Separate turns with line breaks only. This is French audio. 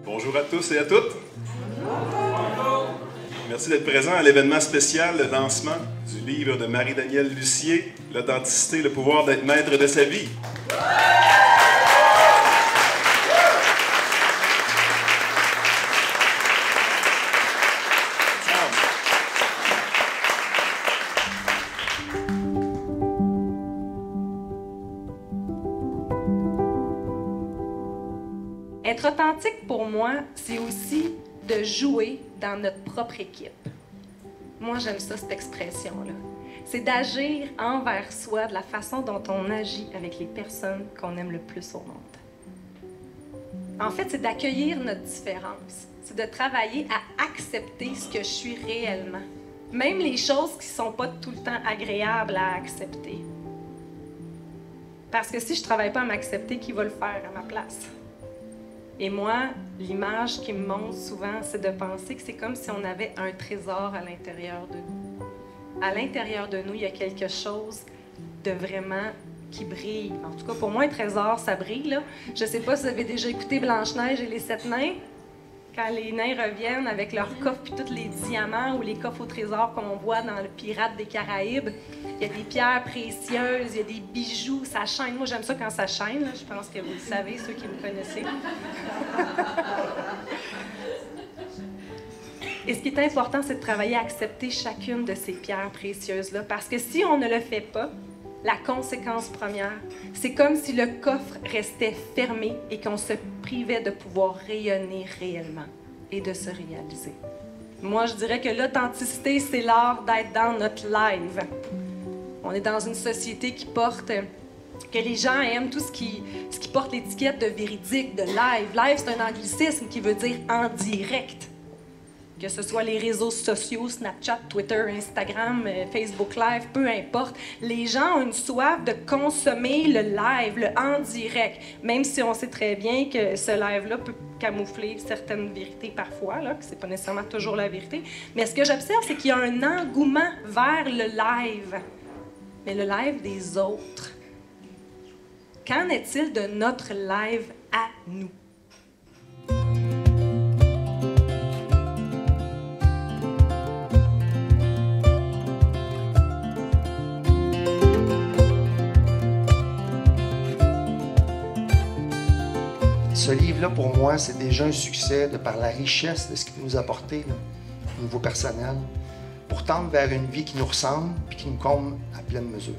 Bonjour à tous et à toutes. Merci d'être présent à l'événement spécial, le lancement du livre de Marie-Danielle Lucier, L'authenticité, le pouvoir d'être maître de sa vie.
Être authentique pour moi, c'est aussi de jouer dans notre propre équipe. Moi, j'aime ça, cette expression-là. C'est d'agir envers soi de la façon dont on agit avec les personnes qu'on aime le plus au monde. En fait, c'est d'accueillir notre différence. C'est de travailler à accepter ce que je suis réellement. Même les choses qui ne sont pas tout le temps agréables à accepter. Parce que si je ne travaille pas à m'accepter, qui va le faire à ma place? Et moi, l'image qui me montre souvent, c'est de penser que c'est comme si on avait un trésor à l'intérieur de nous. À l'intérieur de nous, il y a quelque chose de vraiment qui brille. En tout cas, pour moi, un trésor, ça brille, là. Je ne sais pas si vous avez déjà écouté Blanche-Neige et les 7 nains. Quand les nains reviennent avec leurs coffres puis tous les diamants ou les coffres au trésor qu'on voit dans le Pirate des Caraïbes, il y a des pierres précieuses, il y a des bijoux, ça chaîne. Moi, j'aime ça quand ça chaîne, là. Je pense que vous le savez, ceux qui me connaissez. Et ce qui est important, c'est de travailler à accepter chacune de ces pierres précieuses-là, parce que si on ne le fait pas, la conséquence première, c'est comme si le coffre restait fermé et qu'on se privait de pouvoir rayonner réellement et de se réaliser. Moi, je dirais que l'authenticité, c'est l'art d'être dans notre live. On est dans une société qui porte, que les gens aiment tout ce qui porte l'étiquette de véridique, de live. Live, c'est un anglicisme qui veut dire en direct. Que ce soit les réseaux sociaux, Snapchat, Twitter, Instagram, Facebook Live, peu importe. Les gens ont une soif de consommer le live, le en direct. Même si on sait très bien que ce live-là peut camoufler certaines vérités parfois, là, que c'est pas nécessairement toujours la vérité. Mais ce que j'observe, c'est qu'il y a un engouement vers le live. Mais le live des autres. Qu'en est-il de notre live à nous?
Ce livre-là, pour moi, c'est déjà un succès de par la richesse de ce qu'il nous a apporté là, au niveau personnel, pour tendre vers une vie qui nous ressemble et qui nous comble à pleine mesure.